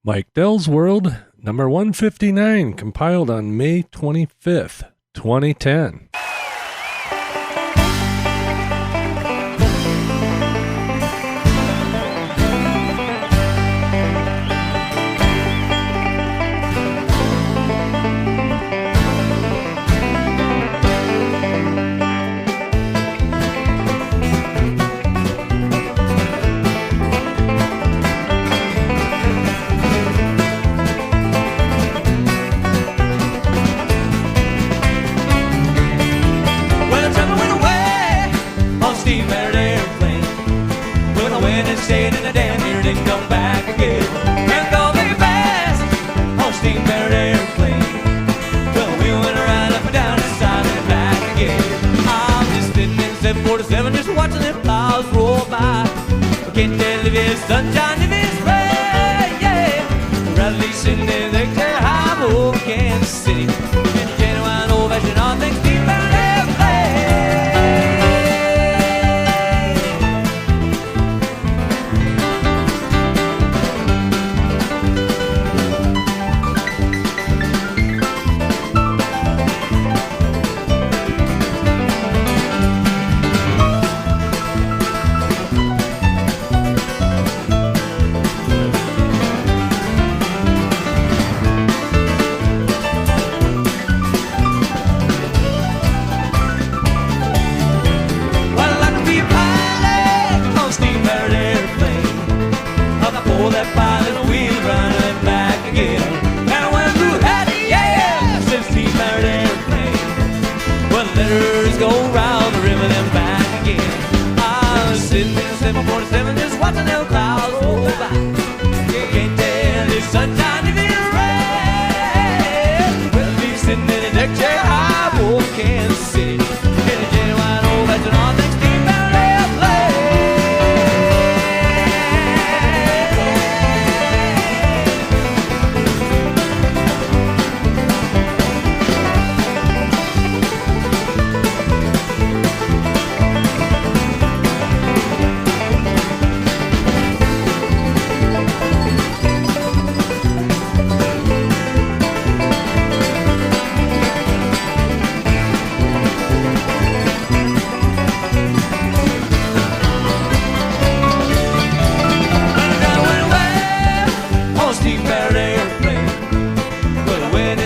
Mike Dell's World, number 159, compiled on May 25th, 2010. Stayed in a damn year, didn't come back again. And go very fast on steam-powered airplane. Well, we went around up and down this side and back again. I'm just sitting in 747, just watching them clouds roll by. I can't tell if it's sunshine, if it's rain, yeah. I'd rather be sitting in the clear high over Kansas City. In a genuine old-fashioned all-things steam-powered airplane. That pilot wheel running and back again. And I went through that, yeah, since steam-powered airplane. Well, letters go round the river and back again. I was sitting in 747 just watching them clouds roll by. You can't tell if sunshine if it's rain. Well, be sitting in a deck chair high over Kansas City. In a genuine old-fashioned all-things steam-powered airplane.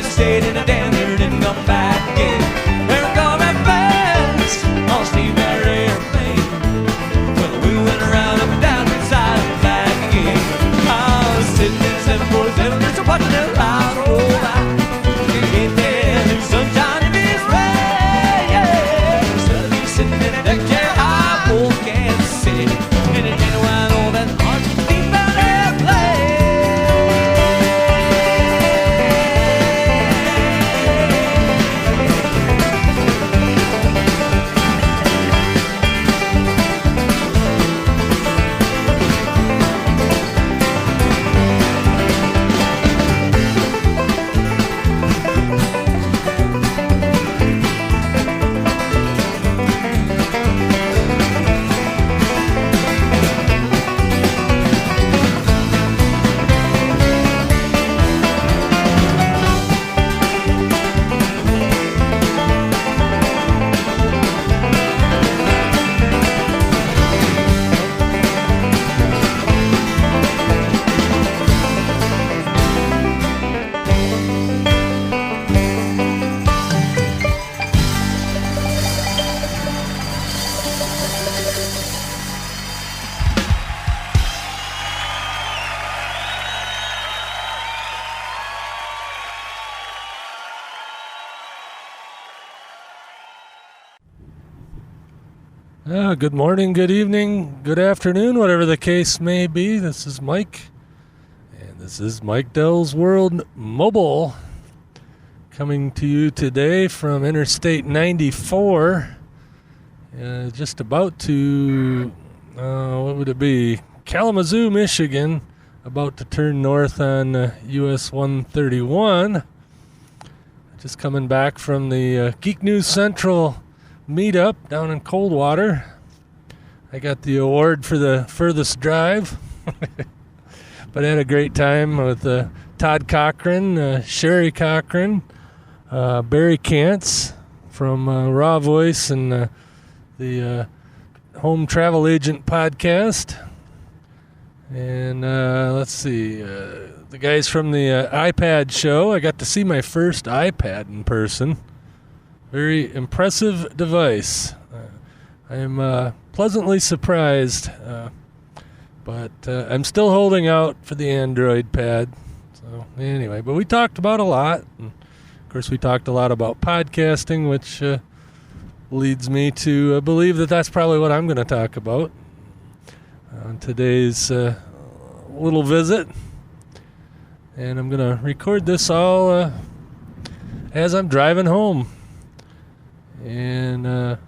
Stayed in a damn year, didn't come back again. They're coming fast on steam-powered airplane. Well, we went around up and down the side and back again. I was sitting in 747 just watching them clouds roll by. You can't tell if sunshine if it's rain, yeah. Suddenly sitting in a deck chair high over Kansas City. In a genuine old and hard steam-powered airplane. Good morning, good evening, good afternoon, whatever the case may be. This is Mike, and this is Mike Dell's World Mobile, coming to you today from Interstate 94, just about to, what would it be, Kalamazoo, Michigan, about to turn north on US 131. Just coming back from the Geek News Central meetup down in Coldwater. I got the award for the furthest drive. but I had a great time with Todd Cochran, Sherry Cochran, Barry Kantz from Raw Voice and the Home Travel Agent podcast. And let's see, the guys from the iPad show. I got to see my first iPad in person. Very impressive device. I'm pleasantly surprised, but I'm still holding out for the Android pad. So anyway, but we talked about a lot. And of course, we talked a lot about podcasting, which leads me to believe that that's probably what I'm going to talk about on today's little visit. And I'm going to record this all as I'm driving home. And I'll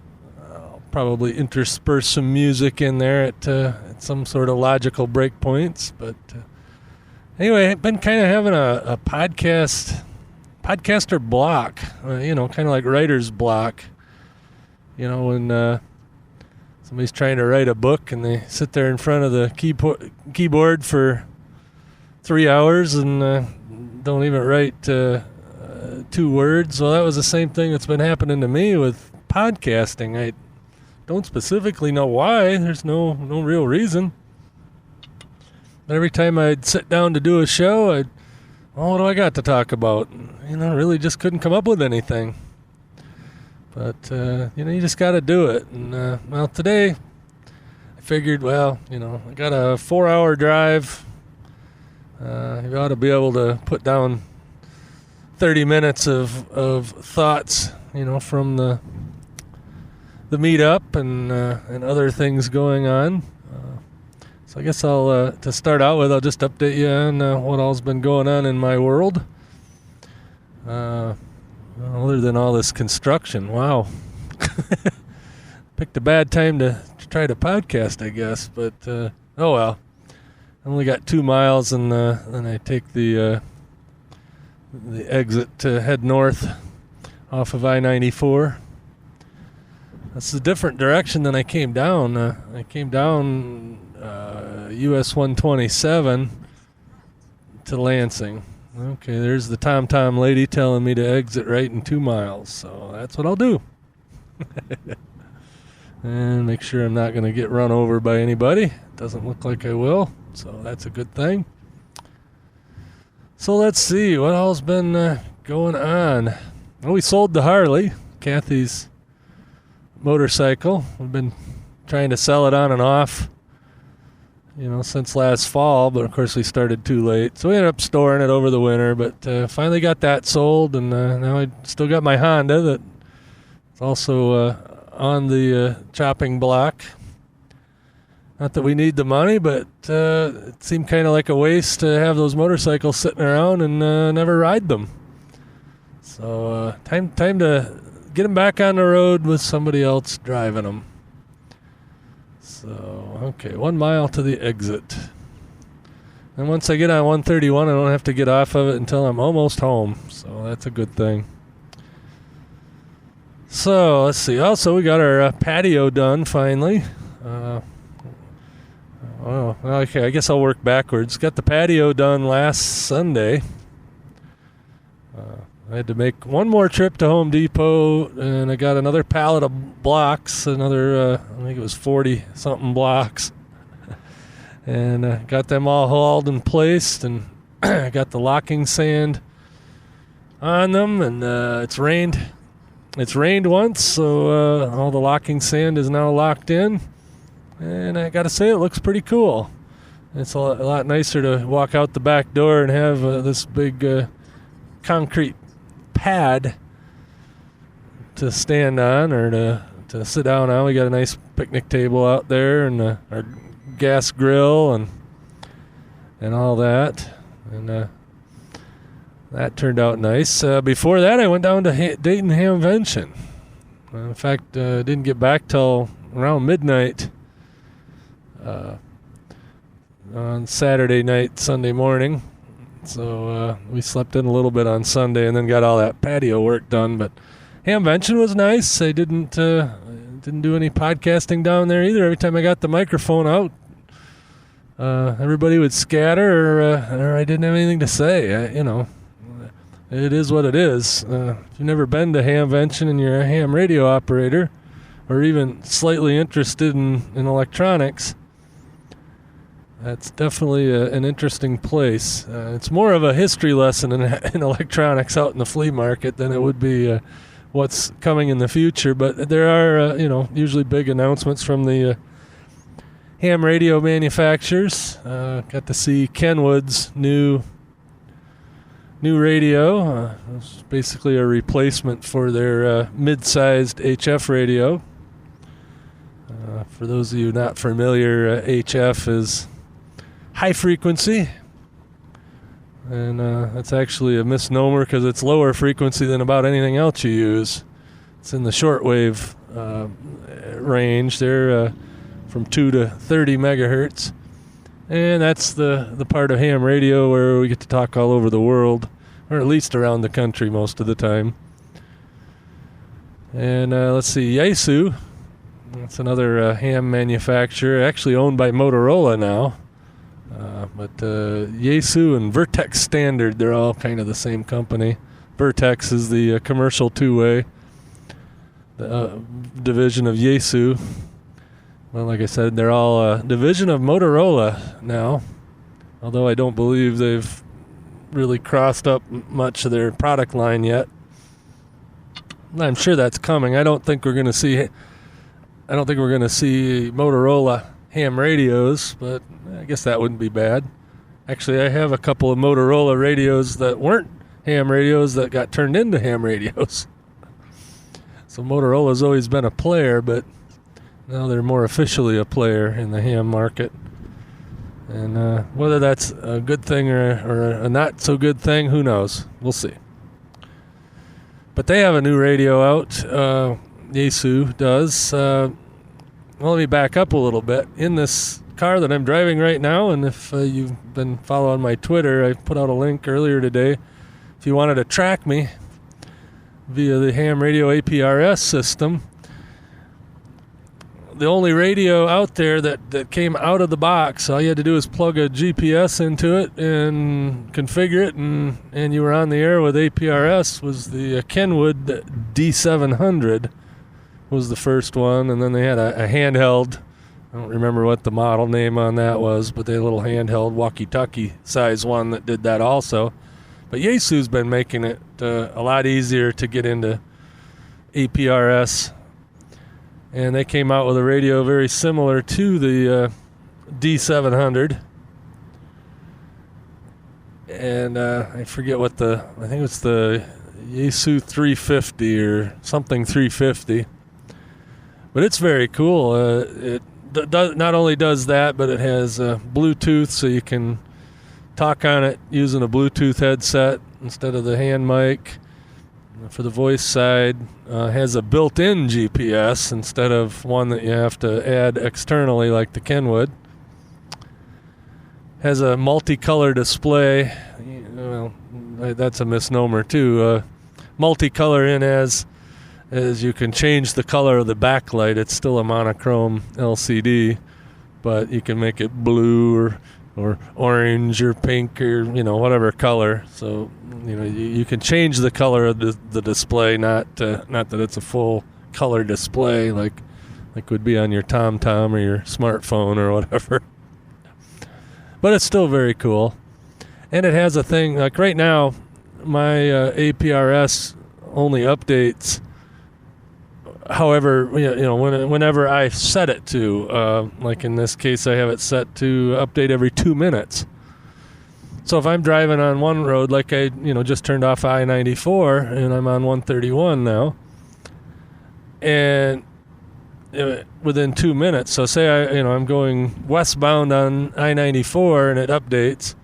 probably intersperse some music in there at some sort of logical breakpoints. But anyway, I've been kind of having a podcaster block, kind of like writer's block. When somebody's trying to write a book and they sit there in front of the keyboard for 3 hours and don't even write 2 words. Well, that was the same thing that's been happening to me with podcasting. I don't specifically know why. There's no real reason. But every time I'd sit down to do a show, what do I got to talk about? Really just couldn't come up with anything. But, you just got to do it. And, today I figured, I got a 4-hour drive. You ought to be able to put down 30 minutes of thoughts, from the meetup and other things going on. So I guess to start out with, I'll just update you on what all's been going on in my world. Other than all this construction, wow. Picked a bad time to try to podcast, I guess. But, oh well. I only got 2 miles, and then I take the exit to head north off of I-94. That's a different direction than I came down. I came down US 127 to Lansing. Okay, there's the TomTom lady telling me to exit right in 2 miles, so that's what I'll do. And make sure I'm not going to get run over by anybody. Doesn't look like I will, so that's a good thing. So let's see, what all's been going on? Well, we sold the Farley, Kathy's motorcycle. We've been trying to sell it on and off, since last fall, but of course we started too late. So we ended up storing it over the winter, but finally got that sold, and now I still got my Honda that's also on the chopping block. Not that we need the money, but it seemed kind of like a waste to have those motorcycles sitting around and never ride them. So time to get them back on the road with somebody else driving them. So, okay, 1 mile to the exit. And once I get on 131, I don't have to get off of it until I'm almost home. So that's a good thing. So, let's see. Also, we got our patio done finally. Okay, I guess I'll work backwards. Got the patio done last Sunday. I had to make one more trip to Home Depot, and I got another pallet of blocks, I think it was 40-something blocks. And got them all hauled and placed, and I got the locking sand on them, and it's rained. It's rained once, so all the locking sand is now locked in. And I got to say, it looks pretty cool. It's a lot nicer to walk out the back door and have this big concrete pad to stand on or to sit down on. We got a nice picnic table out there and our gas grill and all that. And that turned out nice. Before that, I went down to Dayton Hamvention. In fact, didn't get back till around midnight on Saturday night, Sunday morning. So we slept in a little bit on Sunday and then got all that patio work done. But Hamvention was nice. I didn't do any podcasting down there either. Every time I got the microphone out, everybody would scatter, or I didn't have anything to say. It is what it is. If you've never been to Hamvention and you're a ham radio operator, or even slightly interested in electronics, that's definitely an interesting place. It's more of a history lesson in electronics out in the flea market than it would be what's coming in the future. But there are, usually big announcements from the ham radio manufacturers. Got to see Kenwood's new radio. It's basically a replacement for their mid-sized HF radio. For those of you not familiar, HF is high frequency, and that's actually a misnomer because it's lower frequency than about anything else you use. It's in the shortwave range. They're from 2 to 30 megahertz, and that's the part of ham radio where we get to talk all over the world, or at least around the country most of the time. And let's see, Yaesu, that's another ham manufacturer, actually owned by Motorola now. But Yaesu and Vertex Standard, they're all kind of the same company. Vertex is the commercial two-way division of Yaesu. Well, like I said, they're all a division of Motorola now, although I don't believe they've really crossed up much of their product line yet. I'm sure that's coming. I don't think we're going to see Motorola ham radios, but I guess that wouldn't be bad. Actually, I have a couple of Motorola radios that weren't ham radios that got turned into ham radios. So Motorola's always been a player, but now they're more officially a player in the ham market. And whether that's a good thing or a not so good thing, who knows? We'll see. But they have a new radio out. Yaesu does. Well, let me back up a little bit. In this car that I'm driving right now, and if you've been following my Twitter, I put out a link earlier today. If you wanted to track me via the ham radio APRS system, the only radio out there that came out of the box, all you had to do is plug a GPS into it and configure it, and you were on the air with APRS, was the Kenwood D700 was the first one, and then they had a handheld. I don't remember what the model name on that was, but they had a little handheld walkie-talkie size one that did that also. But Yaesu's been making it a lot easier to get into APRS, and they came out with a radio very similar to the D700. And I forget I think it's the Yaesu 350 or something 350. But it's very cool. It not only does that, but it has Bluetooth, so you can talk on it using a Bluetooth headset instead of the hand mic. For the voice side, has a built-in GPS instead of one that you have to add externally like the Kenwood. Has a multicolor display. Well, that's a misnomer too. Multicolor in as you can change the color of the backlight. It's still a monochrome LCD, but you can make it blue or orange or pink or whatever color. So you can change the color of the display, not that it's a full color display like would be on your TomTom or your smartphone or whatever. But it's still very cool. And it has a thing like right now my APRS only updates however, whenever I set it to, like in this case, I have it set to update every 2 minutes. So if I'm driving on one road, like I, just turned off I-94 and I'm on 131 now, and within 2 minutes, so say I'm going westbound on I-94 and it updates,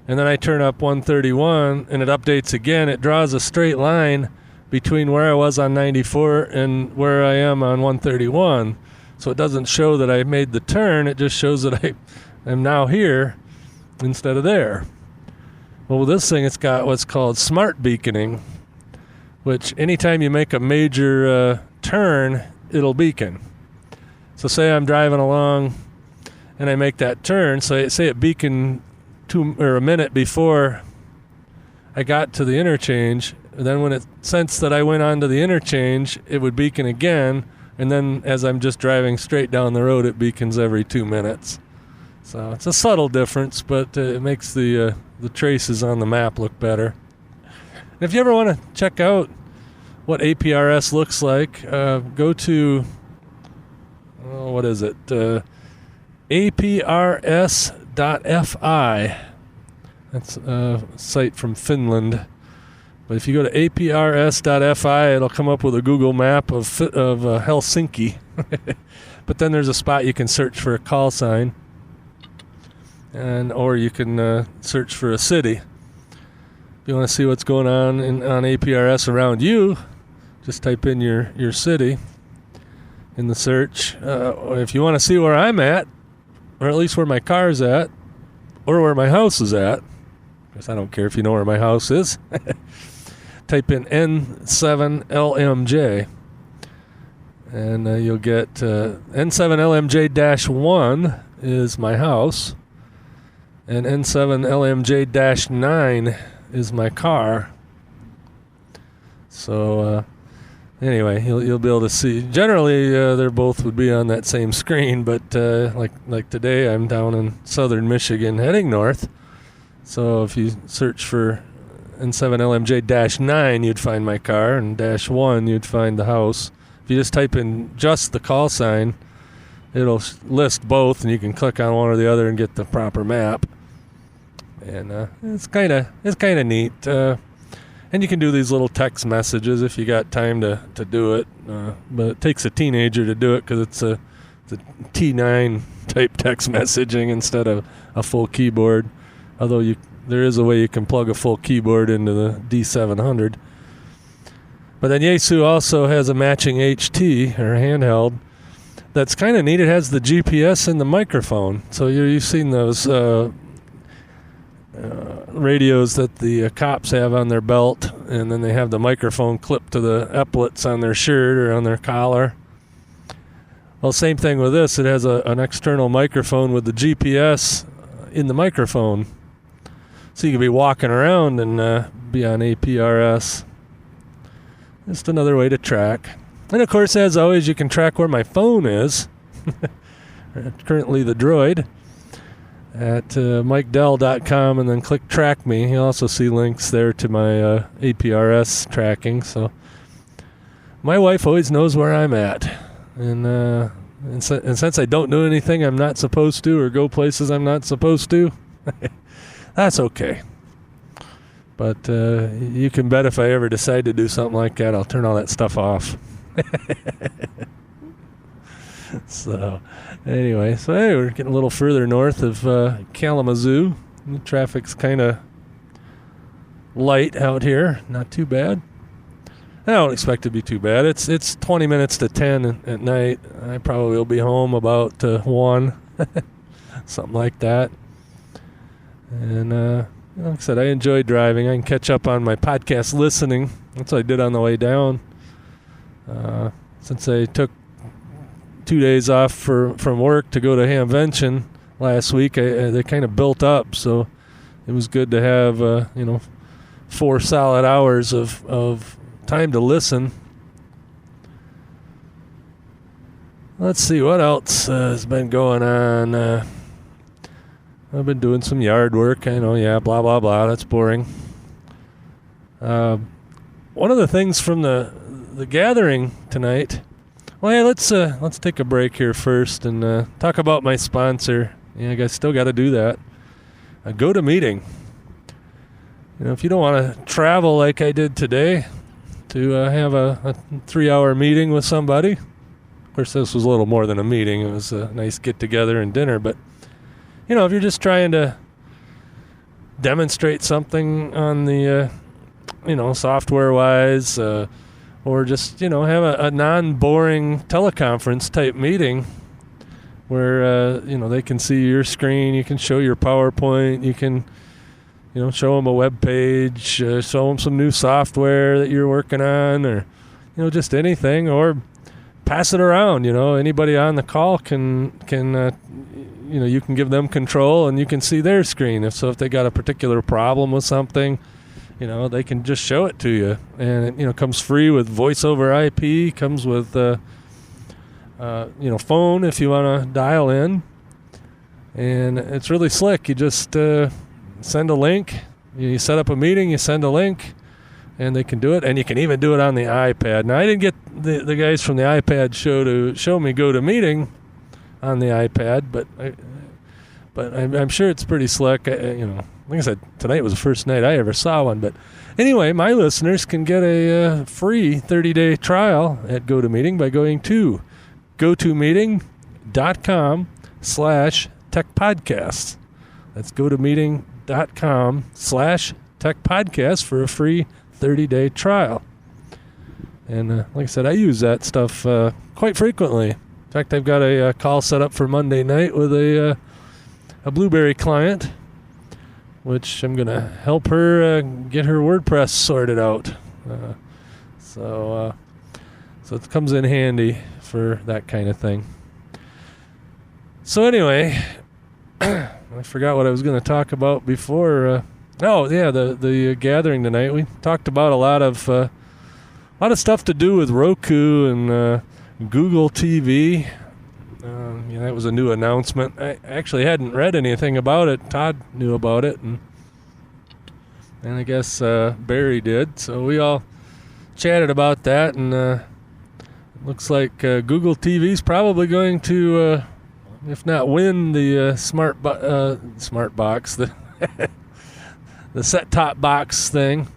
and then I turn up 131 and it updates again, it draws a straight line between where I was on 94 and where I am on 131. So it doesn't show that I made the turn, it just shows that I am now here instead of there. Well, with this thing, it's got what's called smart beaconing, which anytime you make a major turn, it'll beacon. So say I'm driving along and I make that turn, so say it beaconed a minute before I got to the interchange, and then when it sensed that I went onto the interchange, it would beacon again, and then as I'm just driving straight down the road, it beacons every 2 minutes. So it's a subtle difference, but it makes the traces on the map look better. And if you ever want to check out what APRS looks like, go to, what is it? APRS.fi. That's a site from Finland. But if you go to APRS.fi, it'll come up with a Google map of Helsinki. But then there's a spot you can search for a call sign, or you can search for a city. If you want to see what's going on on APRS around you, just type in your city in the search. If you want to see where I'm at, or at least where my car's at, or where my house is at, because I don't care if you know where my house is, type in N7LMJ, and you'll get N7LMJ-1 is my house, and N7LMJ-9 is my car. So anyway, you'll be able to see. Generally, they both would be on that same screen, but like today, I'm down in southern Michigan heading north. So if you search for N7LMJ-9, you'd find my car, and -1, you'd find the house. If you just type in just the call sign, it'll list both, and you can click on one or the other and get the proper map. And it's kind of neat. And you can do these little text messages if you got time to do it. But it takes a teenager to do it because it's a T9 type text messaging instead of a full keyboard. Although there is a way you can plug a full keyboard into the D700. But then Yaesu also has a matching HT, or handheld, that's kind of neat. It has the GPS and the microphone. So you've seen those radios that the cops have on their belt, and then they have the microphone clipped to the epaulets on their shirt or on their collar. Well, same thing with this. It has an external microphone with the GPS in the microphone. So you can be walking around and be on APRS. Just another way to track. And of course, as always, you can track where my phone is. Currently the Droid at MikeDell.com, and then click Track Me. You'll also see links there to my APRS tracking. So my wife always knows where I'm at. And since I don't do anything I'm not supposed to, or go places I'm not supposed to, that's okay. But you can bet if I ever decide to do something like that, I'll turn all that stuff off. So anyway, we're getting a little further north of Kalamazoo. The traffic's kind of light out here. Not too bad. I don't expect it to be too bad. It's 20 minutes to 10 at night. I probably will be home about 1, something like that. And like I said, I enjoy driving. I can catch up on my podcast listening. That's what I did on the way down. Since I took 2 days off from work to go to Hamvention last week, they kind of built up. So it was good to have 4 solid hours of time to listen. Let's see what else has been going on. I've been doing some yard work. I know, blah, blah, blah. That's boring. One of the things from the gathering tonight. Well, hey, let's take a break here first and talk about my sponsor. I guess still got to do that. Go to meeting. If you don't want to travel like I did today to have a 3-hour meeting with somebody. Of course, this was a little more than a meeting. It was a nice get-together and dinner, but if you're just trying to demonstrate something on the, software-wise, or just, have a non-boring teleconference type meeting where, they can see your screen, you can show your PowerPoint, you can, show them a web page, show them some new software that you're working on, or, just anything, or pass it around. Anybody on the call can you can give them control and you can see their screen. If they got a particular problem with something, they can just show it to you. And it comes free with voice over IP, comes with phone if you want to dial in. And it's really slick. You just send a link. You set up a meeting, you send a link, and they can do it. And you can even do it on the iPad. Now, I didn't get the guys from the iPad show to show me GoToMeeting on the iPad, but I'm sure it's pretty slick. Like I said, tonight was the first night I ever saw one. But anyway, my listeners can get a free 30-day trial at GoToMeeting by going to gotomeeting.com/techpodcasts. That's gotomeeting.com/techpodcast for a free 30-day trial. And like I said, I use that stuff quite frequently. In fact, I've got a call set up for Monday night with a Blueberry client, which I'm going to help her get her WordPress sorted out. So it comes in handy for that kind of thing. So anyway, I forgot what I was going to talk about before. The gathering tonight. We talked about a lot of stuff to do with Roku and Google TV. That was a new announcement. I actually hadn't read anything about it. Todd knew about it, and I guess Barry did. So we all chatted about that, and it looks like Google TV's probably going to, if not win the smart box, the the set-top box thing.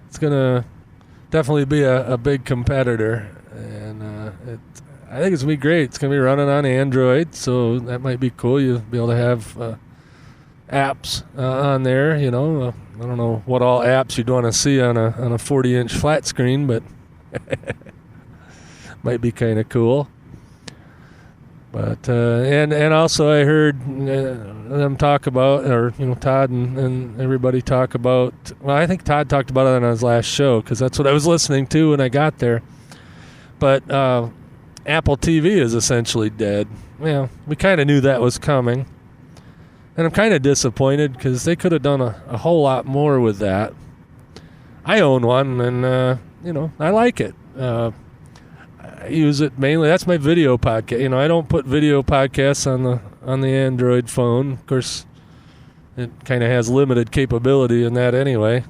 It's going to definitely be a big competitor, and I think it's going to be great. It's going to be running on Android, so that might be cool. You'll be able to have apps on there. I don't know what all apps you'd want to see on a 40-inch flat screen, but might be kind of cool. But and also I heard them talk about, or Todd and everybody talk about. Well, I think Todd talked about it on his last show because that's what I was listening to when I got there. But Apple TV is essentially dead. Well, we kind of knew that was coming, and I'm kind of disappointed because they could have done a whole lot more with that. I own one, and I like it. I use it mainly. That's my video podcast. I don't put video podcasts on the Android phone. Of course, it kind of has limited capability in that anyway.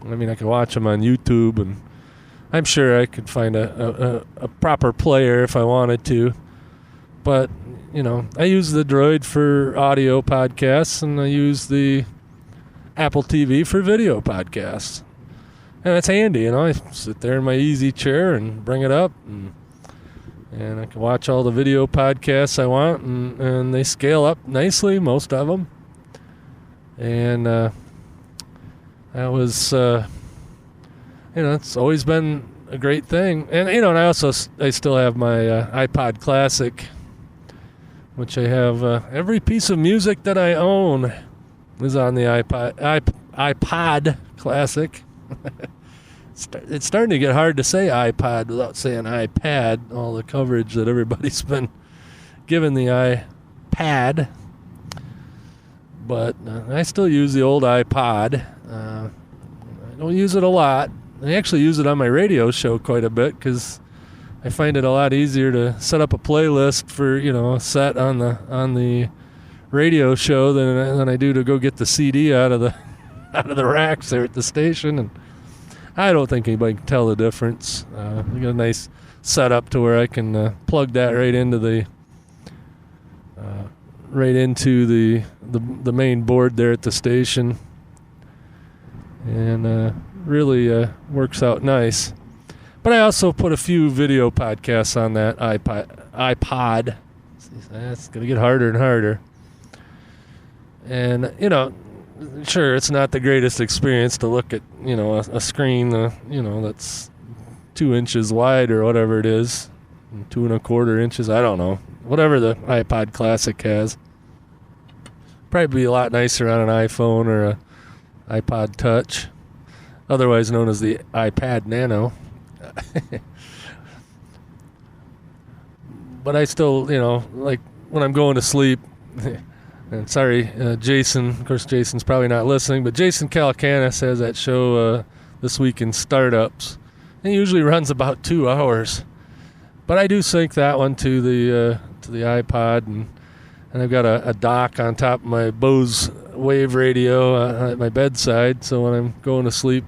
I mean, I can watch them on YouTube, and I'm sure I could find a proper player if I wanted to. But, I use the Droid for audio podcasts, and I use the Apple TV for video podcasts. And it's handy, I sit there in my easy chair and bring it up, and I can watch all the video podcasts I want, and they scale up nicely, most of them. And that was, it's always been a great thing. And, and I still have my iPod Classic, which I have every piece of music that I own is on the iPod Classic. It's starting to get hard to say iPod without saying iPad, all the coverage that everybody's been giving the iPad. But I still use the old iPod. I don't use it a lot. I actually use it on my radio show quite a bit because I find it a lot easier to set up a playlist for, a set on the radio show than I do to go get the CD out of the racks there at the station. And I don't think anybody can tell the difference. We got a nice setup to where I can plug that right into the main board there at the station, and really works out nice. But I also put a few video podcasts on that iPod. It's going to get harder and harder. And, sure, it's not the greatest experience to look at, a screen, that's 2 inches wide or whatever it is, 2 1/4 inches. I don't know. Whatever the iPod Classic has. Probably be a lot nicer on an iPhone or a iPod Touch, otherwise known as the iPad Nano. but I still, like when I'm going to sleep, and sorry, Jason, of course Jason's probably not listening, but Jason Calacanis has that show, This Week in Startups. It usually runs about 2 hours. But I do sync that one to the iPod, and I've got a dock on top of my Bose Wave radio at my bedside, so when I'm going to sleep,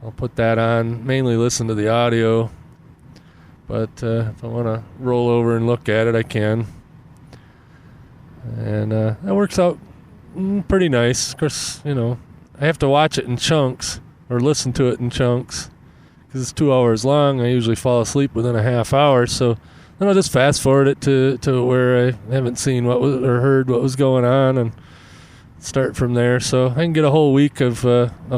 I'll put that on, mainly listen to the audio. But if I want to roll over and look at it, I can. And that works out pretty nice. Of course, I have to watch it in chunks, or listen to it in chunks, because it's 2 hours long. I usually fall asleep within a half hour, so then I'll just fast forward it to where I haven't seen or heard what was going on, and start from there. So I can get a whole week of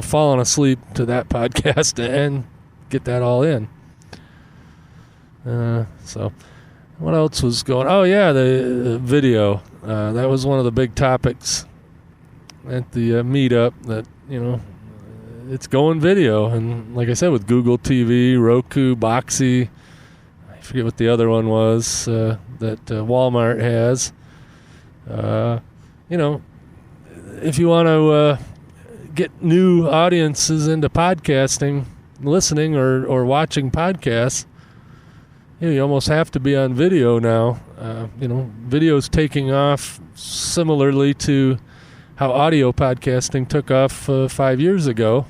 falling asleep to that podcast and get that all in. So what else was going? Oh yeah, the video. That was one of the big topics at the meetup. That it's going video, and like I said, with Google TV, Roku, Boxy, I forget what the other one was that Walmart has. If you want to get new audiences into podcasting, listening or watching podcasts, you almost have to be on video now. Video's taking off similarly to how audio podcasting took off 5 years ago.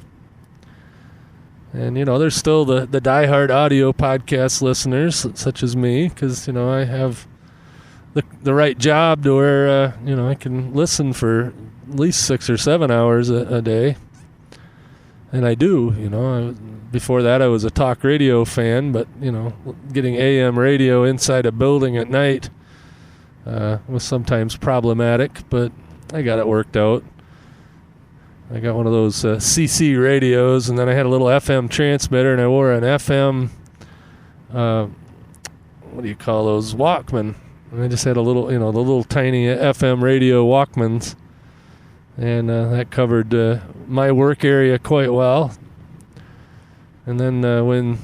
And, there's still the diehard audio podcast listeners, such as me, because, I have the right job to where, I can listen for at least 6 or 7 hours a day. And I do, before that I was a talk radio fan, but, getting AM radio inside a building at night was sometimes problematic, but I got it worked out. I got one of those CC radios, and then I had a little FM transmitter, and I wore an FM, what do you call those, Walkman. And I just had a little, the little tiny FM radio Walkmans, and that covered my work area quite well. And then when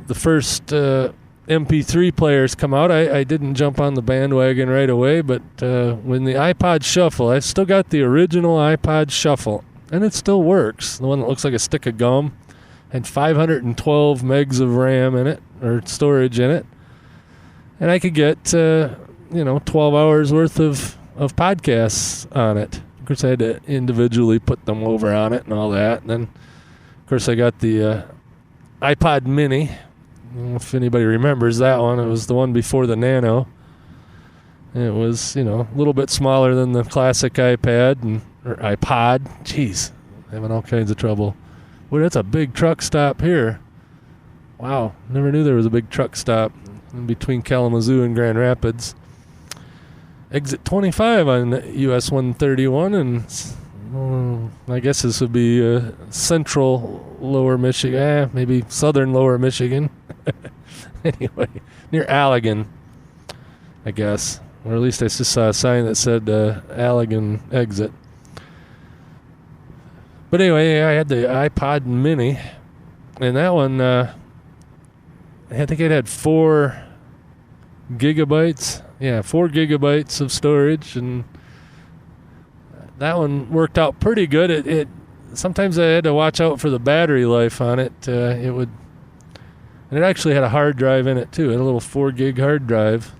the first MP3 players come out, I didn't jump on the bandwagon right away, but when the iPod Shuffle, I still got the original iPod Shuffle, and it still works. The one that looks like a stick of gum, had 512 megs of RAM in it, or storage in it, and I could get 12 hours worth of podcasts on it. Of course, I had to individually put them over on it and all that. And then, of course, I got the iPod Mini. I don't know if anybody remembers that one. It was the one before the Nano. And it was, a little bit smaller than the classic iPad or iPod. Jeez, having all kinds of trouble. Boy, that's a big truck stop here. Wow, never knew there was a big truck stop in between Kalamazoo and Grand Rapids. Exit 25 on US 131, and I guess this would be central Lower Michigan, maybe southern Lower Michigan. Anyway, near Allegan, I guess. Or at least I just saw a sign that said Allegan exit. But anyway, I had the iPod Mini, and that one, I think it had 4 gigabytes. Yeah, 4 gigabytes of storage, and that one worked out pretty good. It sometimes I had to watch out for the battery life on it. And it actually had a hard drive in it too. It had a little 4 gig hard drive,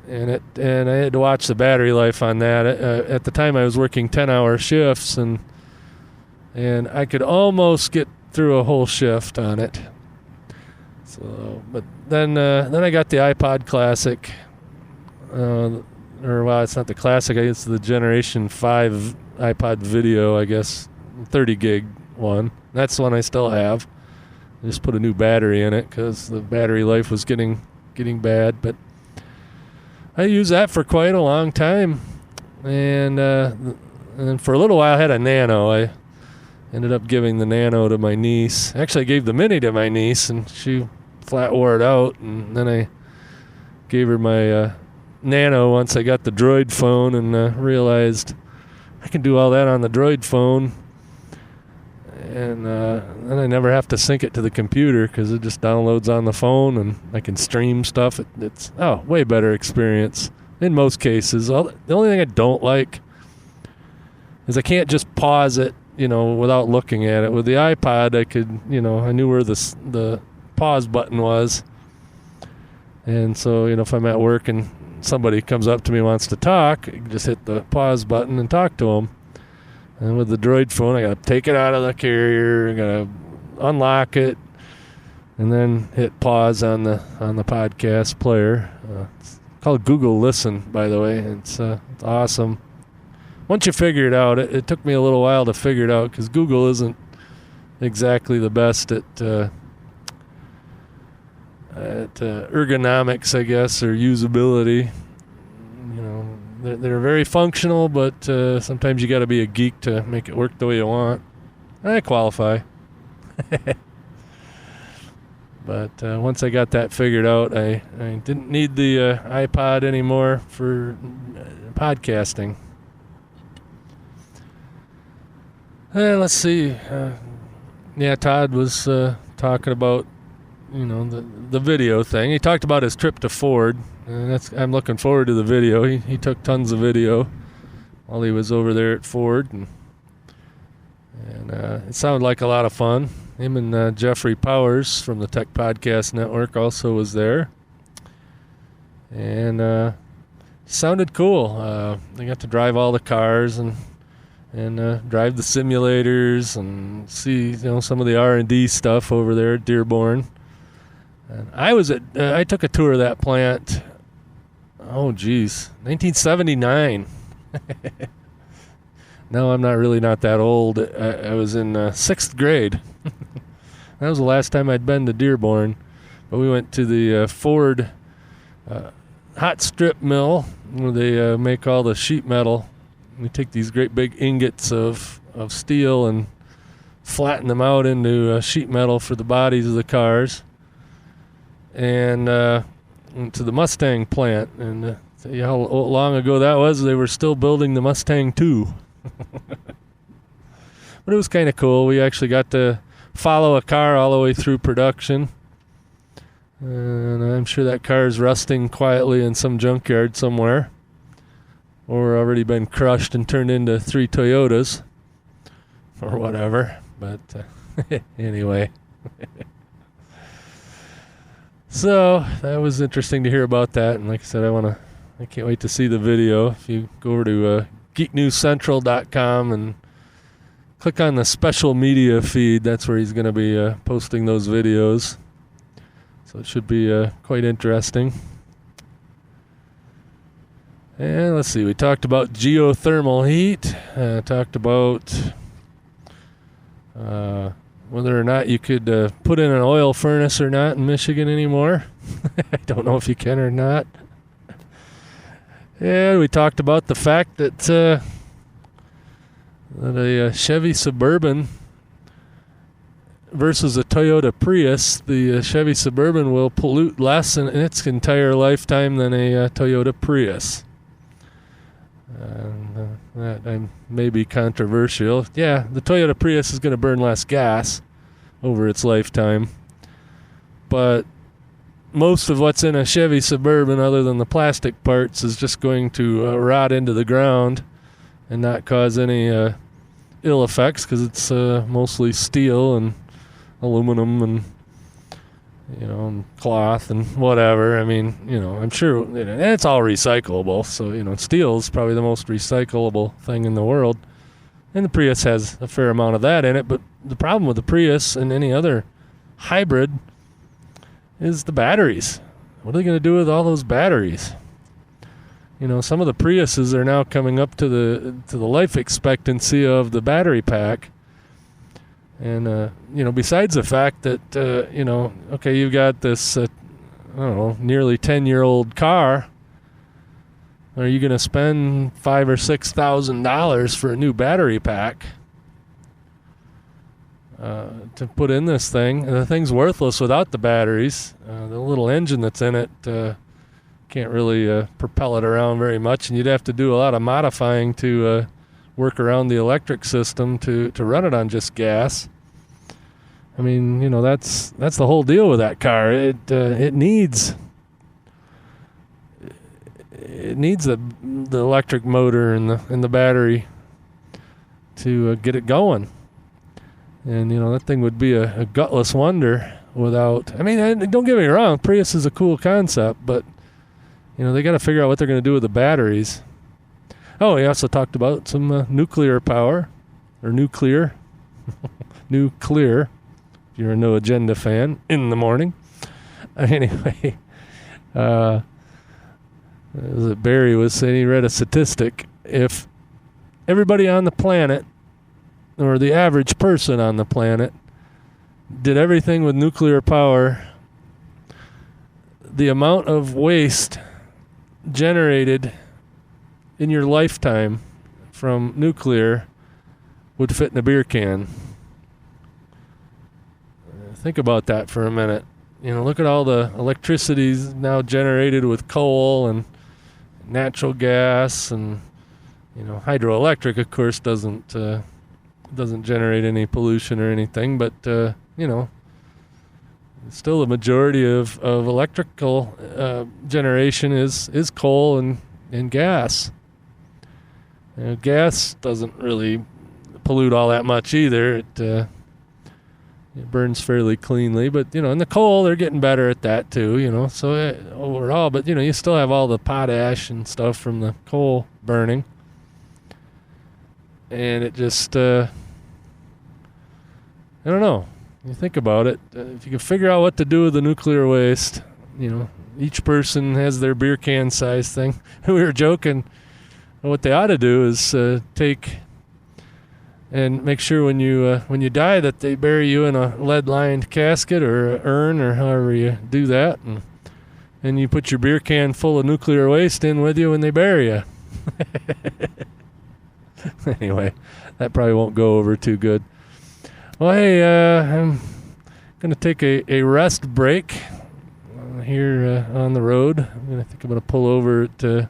and I had to watch the battery life on that. At the time, I was working 10-hour shifts, and I could almost get through a whole shift on it. So, but then I got the iPod Classic, it's not the Classic. I guess it's the Generation 5 iPod Video. I guess 30 gig one. That's the one I still have. I just put a new battery in it because the battery life was getting bad. But I used that for quite a long time, and then for a little while I had a Nano. I ended up giving the Nano to my niece. Actually, I gave the Mini to my niece, and she flat wore it out, and then I gave her my Nano once I got the Droid phone, and realized I can do all that on the Droid phone. and then I never have to sync it to the computer because it just downloads on the phone, and I can stream stuff. It's way better experience in most cases. The only thing I don't like is I can't just pause it, without looking at it. With the iPod, I could, I knew where the pause button was. And so, if I'm at work and somebody comes up to me and wants to talk, I can just hit the pause button and talk to them. And with the Droid phone, I got to take it out of the carrier, I got to unlock it, and then hit pause on the podcast player. It's called Google Listen, by the way. It's awesome. Once you figure it out, it took me a little while to figure it out because Google isn't exactly the best at ergonomics, I guess, or usability. They're very functional, but sometimes you got to be a geek to make it work the way you want. I qualify. But once I got that figured out, I didn't need the iPod anymore for podcasting. Let's see. Todd was talking about, the video thing. He talked about his trip to Ford, and I'm looking forward to the video. He took tons of video while he was over there at Ford, and it sounded like a lot of fun. Him and Jeffrey Powers from the Tech Podcast Network also was there, and sounded cool. They got to drive all the cars and drive the simulators and see some of the R&D stuff over there at Dearborn. And I took a tour of that plant. 1979. No, I'm not that old. I was in 6th grade. That was the last time I'd been to Dearborn. But we went to the Ford hot strip mill where they make all the sheet metal. We take these great big ingots of steel and flatten them out into sheet metal for the bodies of the cars. And went to the Mustang plant. And see how long ago that was? They were still building the Mustang 2. But it was kind of cool. We actually got to follow a car all the way through production. And I'm sure that car is rusting quietly in some junkyard somewhere, or already been crushed and turned into 3 Toyotas or whatever. But anyway. So that was interesting to hear about that. And like I said, I can't wait to see the video. If you go over to geeknewscentral.com and click on the special media feed, that's where he's going to be posting those videos. So it should be quite interesting. And let's see, we talked about geothermal heat. Talked about whether or not you could put in an oil furnace or not in Michigan anymore. I don't know if you can or not. And we talked about the fact that a Chevy Suburban versus a Toyota Prius, the Chevy Suburban will pollute less in its entire lifetime than a Toyota Prius. That may be controversial. Yeah, the Toyota Prius is going to burn less gas over its lifetime. But most of what's in a Chevy Suburban, other than the plastic parts, is just going to rot into the ground and not cause any ill effects because it's mostly steel and aluminum and and cloth and whatever. I mean, I'm sure it's all recyclable. So, steel is probably the most recyclable thing in the world. And the Prius has a fair amount of that in it. But the problem with the Prius and any other hybrid is the batteries. What are they going to do with all those batteries? Some of the Priuses are now coming up to the life expectancy of the battery pack. And, besides the fact that, okay, you've got this, nearly 10-year-old car, are you going to spend $5,000 or $6,000 for a new battery pack to put in this thing? And the thing's worthless without the batteries. The little engine that's in it can't really propel it around very much, and you'd have to do a lot of modifying to work around the electric system to run it on just gas. I mean, you know, that's the whole deal with that car. It needs the electric motor and the battery to get it going. And you know, that thing would be a gutless wonder without. I mean, don't get me wrong, Prius is a cool concept, but you know, they got to figure out what they're going to do with the batteries. Oh, he also talked about some nuclear power, or nuclear. Nuclear, if you're a No Agenda fan, in the morning. Anyway, Barry was saying he read a statistic. If everybody on the planet, or the average person on the planet, did everything with nuclear power, the amount of waste generated in your lifetime from nuclear would fit in a beer can. Think about that for a minute. You know, look at all the electricity now generated with coal and natural gas, and you know, hydroelectric, of course, doesn't generate any pollution or anything, but you know, still a majority of electrical generation is coal and gas. You know, gas doesn't really pollute all that much either. It burns fairly cleanly, but you know, in the coal, they're getting better at that too. You know, so overall, but you know, you still have all the potash and stuff from the coal burning, and it just I don't know. You think about it, if you can figure out what to do with the nuclear waste, you know, each person has their beer can size thing. We were joking. What they ought to do is take and make sure when you die that they bury you in a lead-lined casket or a urn or however you do that, and you put your beer can full of nuclear waste in with you when they bury you. Anyway, that probably won't go over too good. Well, hey, I'm going to take a rest break here on the road. I think I'm going to pull over at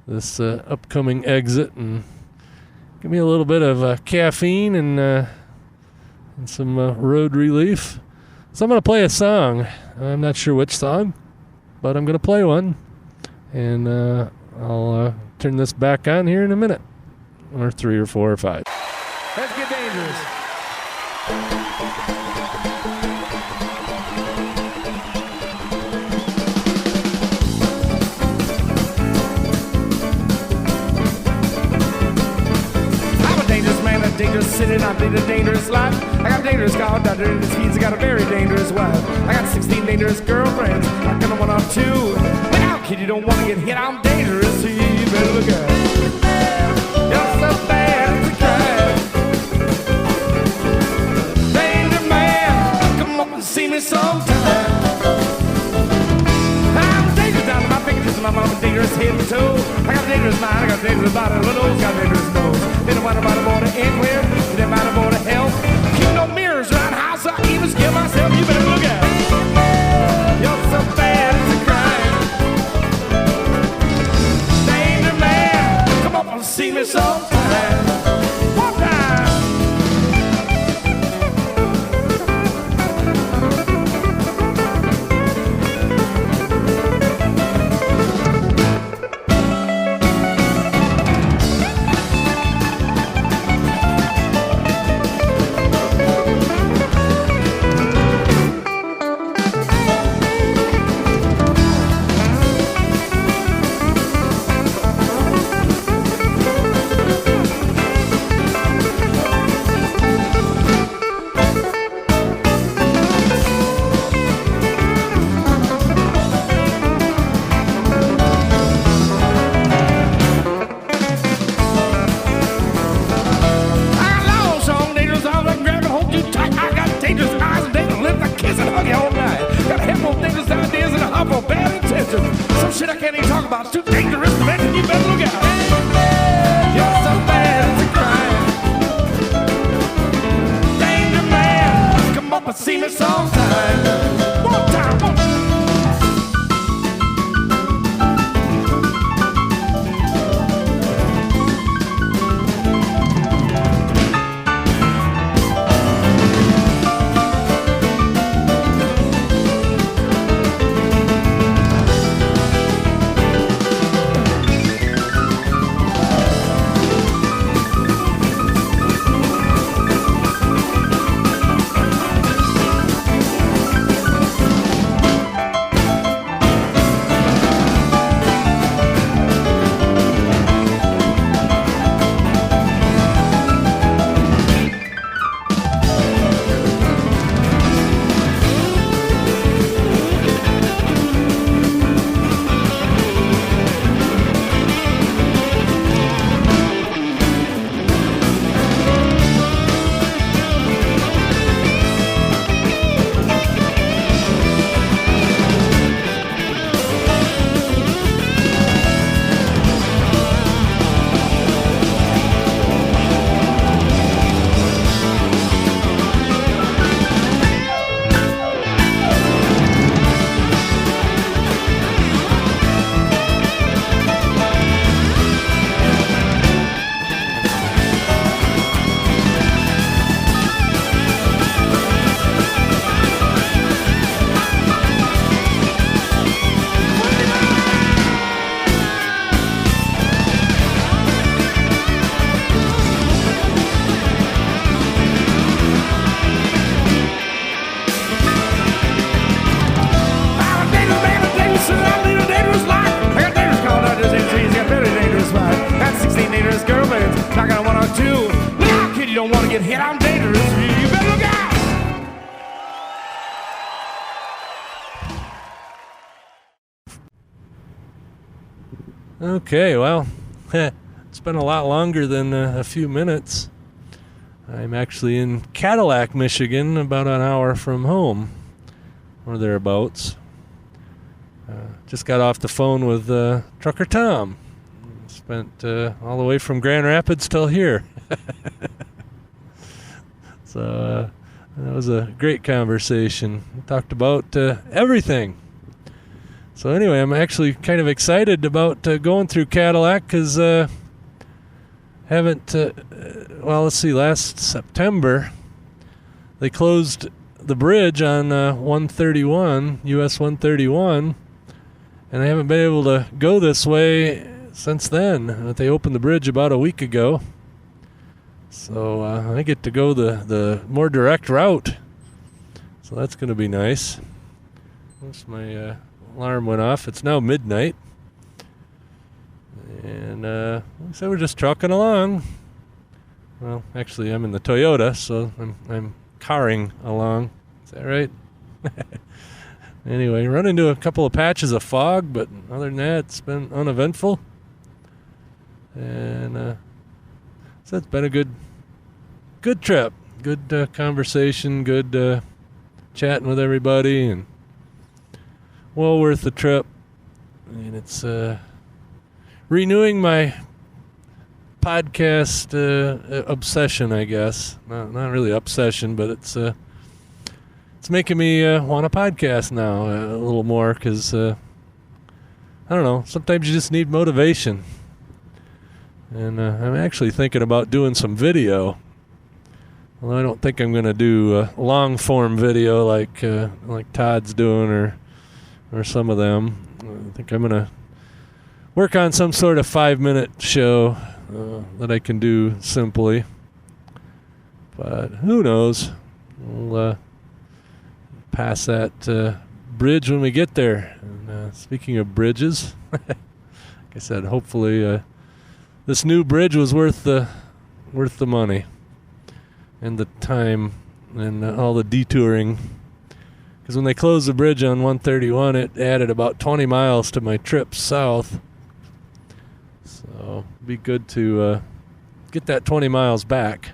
this upcoming exit and give me a little bit of caffeine and some road relief. So I'm going to play a song. I'm not sure which song, but I'm going to play one. And I'll turn this back on here in a minute. Or 3 or 4 or 5. Let's get dangerous. I'm a dangerous man, a dangerous city, and I lead a dangerous life. I got a dangerous car, got dangerous keys, I got a very dangerous wife. I got 16 dangerous girlfriends, I'm gonna want up 2. Look out, kid, you don't want to get hit, I'm dangerous, so you better look out. You're so bad, it's a crime. Danger man, come up and see me sometime. I'm dangerous down to my fingertips, and I'm dangerous head and toe. I got a dangerous mind, I got a dangerous body, little nose, got a dangerous nose. They don't want nobody born to anywhere, they don't want nobody to help. Keep no mirrors around the house, I even scare myself, you better look out. You're so bad, it's a crime. Danger man, come up and see me sometime. One time. don't want to get hit, I'm dangerous. You better look out. Okay, well, it's been a lot longer than a few minutes. I'm actually in Cadillac, Michigan, about an hour from home, or thereabouts. Just got off the phone with Trucker Tom. Spent all the way from Grand Rapids till here. So that was a great conversation. We talked about everything. So anyway, I'm actually kind of excited about going through Cadillac because last September they closed the bridge on 131, US 131, and I haven't been able to go this way since then. They opened the bridge about a week ago. So I get to go the more direct route. So that's going to be nice. Once my alarm went off. It's now midnight. And like I said, we're just trucking along. Well, actually, I'm in the Toyota, so I'm carring along. Is that right? Anyway, run into a couple of patches of fog, but other than that, it's been uneventful. And so it's been a good trip. Good conversation, good chatting with everybody, and well worth the trip. And it's renewing my podcast obsession, I guess. Not really obsession, but it's making me want a podcast now a little more because I don't know. Sometimes you just need motivation. And I'm actually thinking about doing some video. Well, I don't think I'm going to do long form video like Todd's doing or some of them. I think I'm going to work on some sort of 5-minute show that I can do simply. But who knows? We'll pass that bridge when we get there. And speaking of bridges, like I said, hopefully this new bridge was worth the money and the time and all the detouring. Because when they closed the bridge on 131, it added about 20 miles to my trip south. So it'd be good to get that 20 miles back.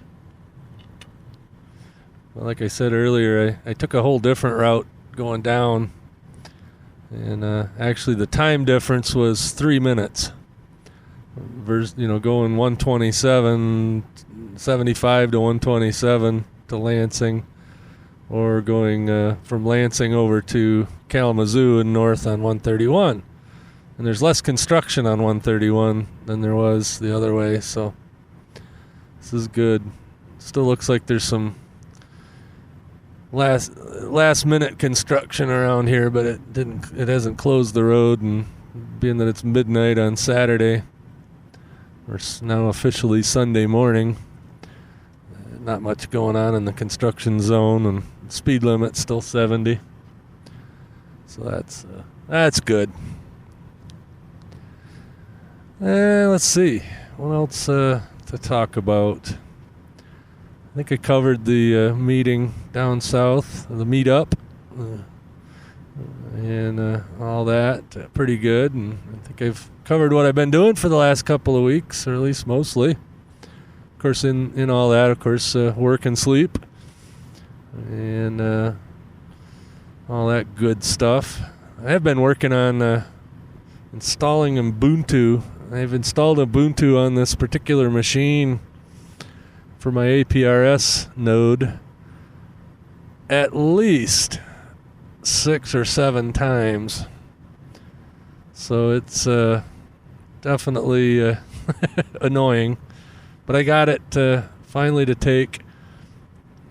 Well, like I said earlier, I took a whole different route going down. And actually the time difference was 3 minutes. Versus, going 127.75 to 127 to Lansing, or going from Lansing over to Kalamazoo and north on 131. And there's less construction on 131 than there was the other way, so this is good. Still looks like there's some last minute construction around here, but it hasn't closed the road, and being that it's midnight on Saturday, or now officially Sunday morning, not much going on in the construction zone, and speed limit still 70. So that's good. Let's see what else to talk about. I think I covered the meeting down south, the meetup, and all that pretty good. And I think I've covered what I've been doing for the last couple of weeks, or at least mostly. Of course, in all that, of course, work and sleep, and all that good stuff. I have been working on installing Ubuntu. I've installed Ubuntu on this particular machine for my APRS node at least 6 or 7 times. So it's definitely annoying. But I got it finally to take,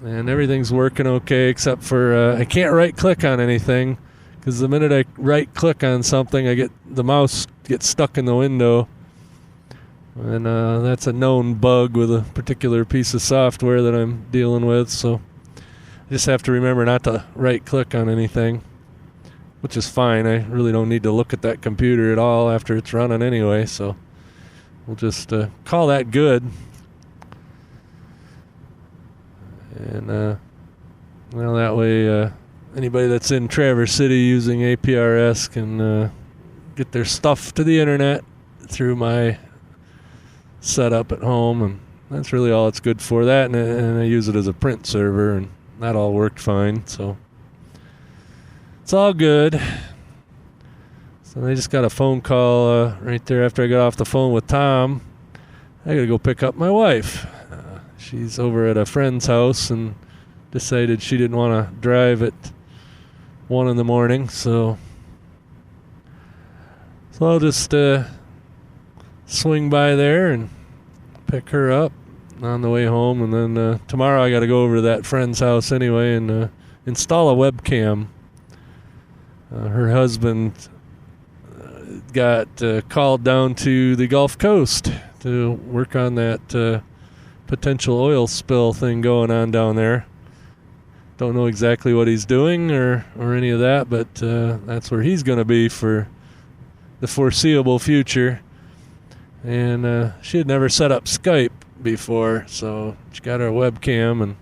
and everything's working okay, except for I can't right-click on anything, because the minute I right-click on something, the mouse gets stuck in the window. And that's a known bug with a particular piece of software that I'm dealing with, so I just have to remember not to right-click on anything, which is fine. I really don't need to look at that computer at all after it's running anyway, so we'll just call that good. And, well, that way anybody that's in Traverse City using APRS can get their stuff to the internet through my setup at home, and that's really all it's good for. That, and I use it as a print server, and that all worked fine, so it's all good. So I just got a phone call right there after I got off the phone with Tom. I gotta go pick up my wife. She's over at a friend's house and decided she didn't want to drive at 1 in the morning, so I'll just swing by there and pick her up on the way home, and then tomorrow I got to go over to that friend's house anyway and install a webcam. Her husband got called down to the Gulf Coast to work on that potential oil spill thing going on down there. Don't know exactly what he's doing or any of that, but that's where he's going to be for the foreseeable future. And she had never set up Skype before, so she got her webcam, and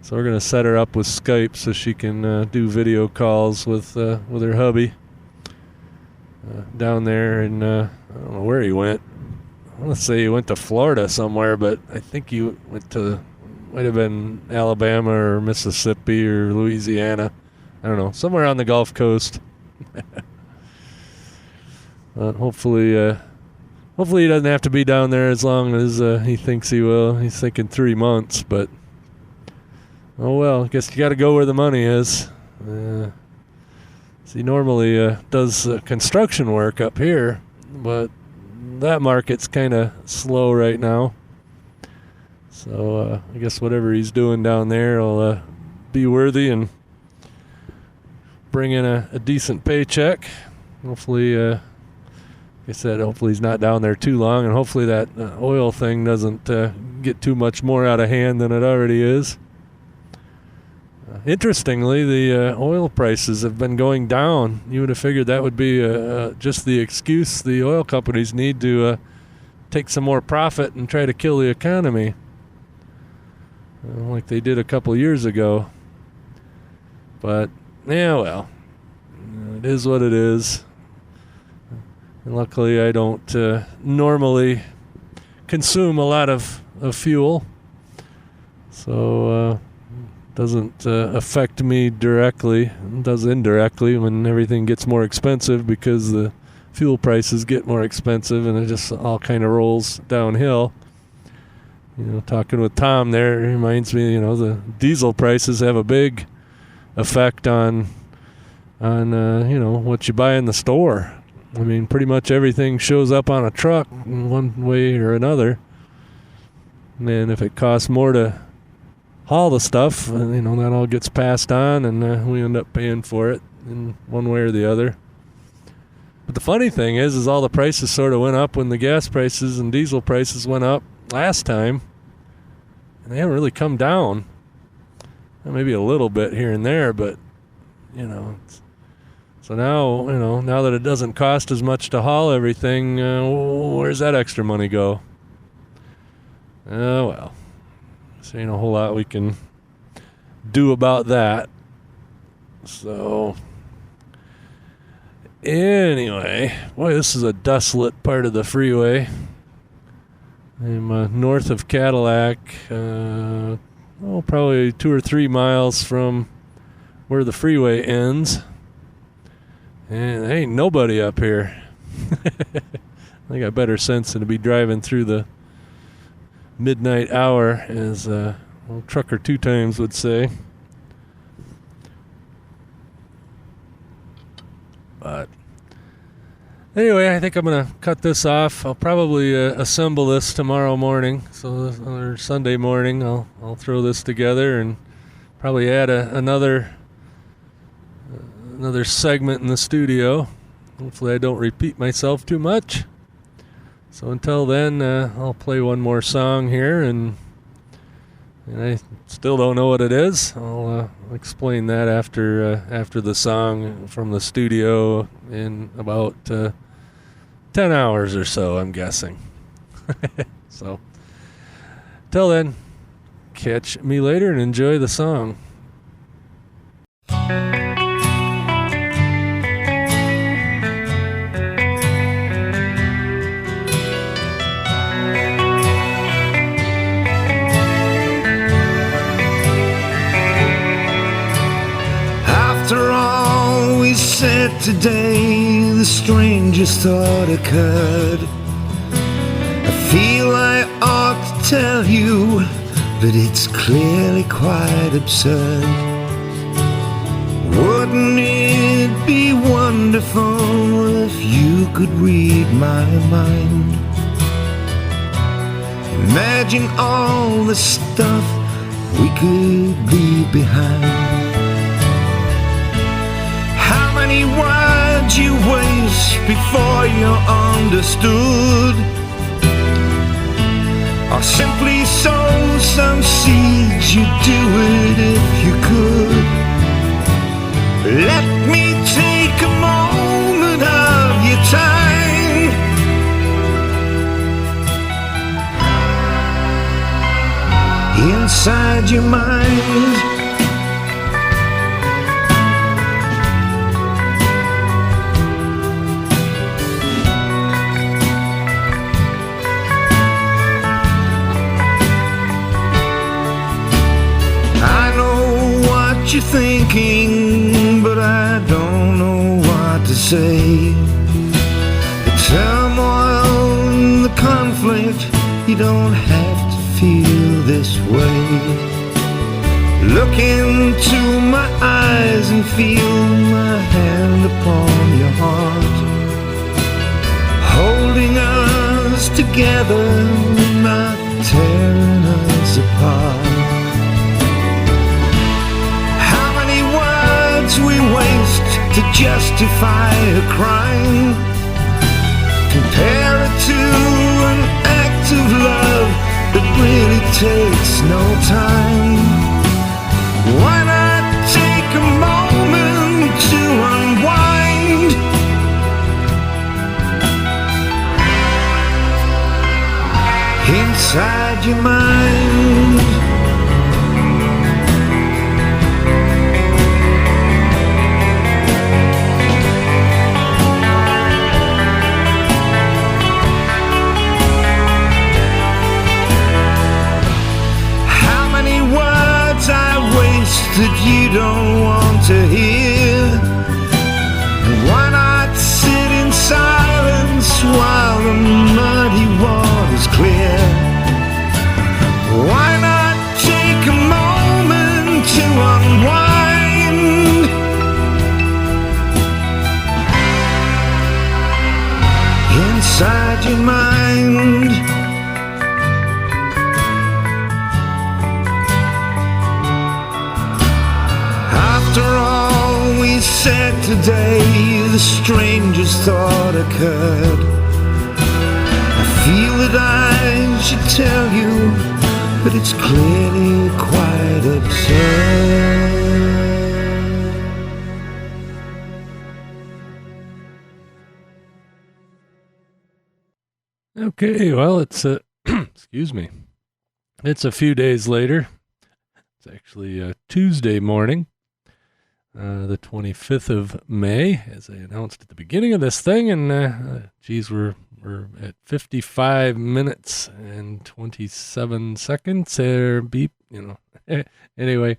so we're going to set her up with Skype so she can do video calls with her hubby down there. And I don't know where he went. I want to say he went to Florida somewhere, but I think he went to, might have been Alabama or Mississippi or Louisiana. I don't know, somewhere on the Gulf Coast. But hopefully he doesn't have to be down there as long as he thinks he will. He's thinking 3 months, but oh well, I guess you got to go where the money is. He normally does construction work up here, but that market's kind of slow right now. So I guess whatever he's doing down there will be worthy and bring in a decent paycheck. Hopefully, like I said, hopefully he's not down there too long, and hopefully that oil thing doesn't get too much more out of hand than it already is. Interestingly, the oil prices have been going down. You would have figured that would be just the excuse the oil companies need to take some more profit and try to kill the economy, like they did a couple years ago. But, yeah, well, it is what it is. And luckily I don't normally consume a lot of fuel, so doesn't affect me directly. It does indirectly when everything gets more expensive, because the fuel prices get more expensive, and it just all kind of rolls downhill. You know, talking with Tom there, it reminds me, you know, the diesel prices have a big effect on you know, what you buy in the store. I mean, pretty much everything shows up on a truck in one way or another. And if it costs more to haul the stuff, you know, that all gets passed on, and we end up paying for it in one way or the other. But the funny thing is all the prices sort of went up when the gas prices and diesel prices went up last time, and they haven't really come down. Maybe a little bit here and there, but, you know, so now, you know, now that it doesn't cost as much to haul everything, where's that extra money go? Oh, well. There ain't a whole lot we can do about that. So, anyway, boy, this is a desolate part of the freeway. I'm north of Cadillac, probably 2 or 3 miles from where the freeway ends. And there ain't nobody up here. I got better sense than to be driving through the midnight hour, as old Trucker Two Times would say. But anyway, I think I'm going to cut this off. I'll probably assemble this tomorrow morning. So or Sunday morning, I'll throw this together and probably add another segment in the studio. Hopefully I don't repeat myself too much. So until then, I'll play one more song here, and I still don't know what it is. I'll explain that after the song from the studio in about 10 hours or so, I'm guessing. So, till then, catch me later and enjoy the song. After all we said today, the strangest thought occurred. I feel I ought to tell you, but it's clearly quite absurd. Wouldn't it be wonderful if you could read my mind? Imagine all the stuff we could leave behind. How many words you waste before you're understood, or simply sow some seeds, you'd do it if you could. Let me take a moment of your time. Inside your mind. You're thinking, but I don't know what to say. The turmoil and the conflict, you don't have to feel this way. Look into my eyes and feel my hand upon your heart, holding us together, not tearing us apart. We waste to justify a crime. Compare it to an act of love that really takes no time. Why not take a moment to unwind? Inside your mind. That you don't want to hear, and why not sit in silence while the muddy water's clear? Why not take a moment to unwind? Inside your mind. After all we said today, the strangest thought occurred. I feel that I should tell you, but it's clearly quite absurd. Okay, well, it's excuse me. It's a few days later. It's actually Tuesday morning. The 25th of May, as I announced at the beginning of this thing, and geez, we're at 55 minutes and 27 seconds. Beep, Anyway,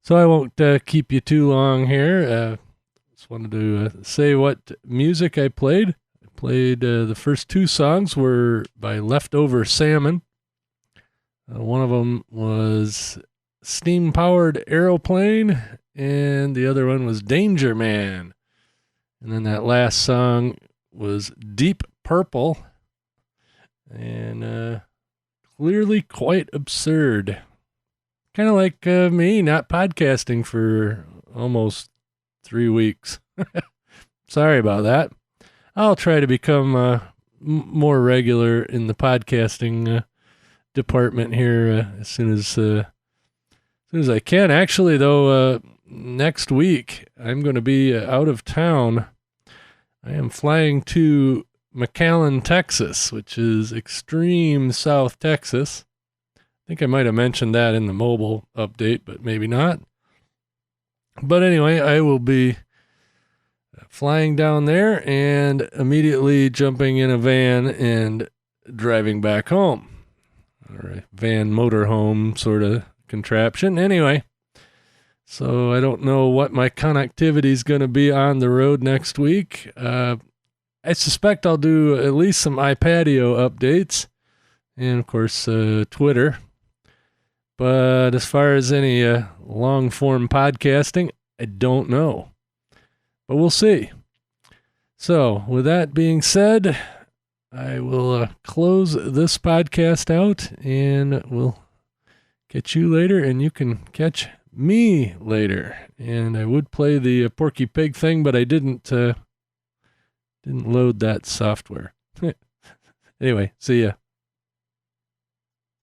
so I won't keep you too long here. Just wanted to say what music I played. I played the first two songs were by Leftover Salmon. One of them was Steam-Powered Aeroplane, and the other one was Danger Man. And then that last song was Deep Purple, and clearly quite absurd. Kind of like me not podcasting for almost 3 weeks. Sorry about that. I'll try to become more regular in the podcasting department here as soon as I can. Actually, though, next week I'm going to be out of town. I am flying to McAllen, Texas, which is extreme South Texas. think I might have mentioned that in the mobile update, but maybe not. But anyway, I will be flying down there and immediately jumping in a van and driving back home. Or a van motorhome sort of contraption. Anyway, so I don't know what my connectivity is going to be on the road next week. I suspect I'll do at least some iPadio updates and, of course, Twitter. But as far as any long-form podcasting, I don't know. But we'll see. So, with that being said, I will close this podcast out, and we'll catch you later, and you can catch me later. And I would play the Porky Pig thing, but I didn't load that software. Anyway, see ya.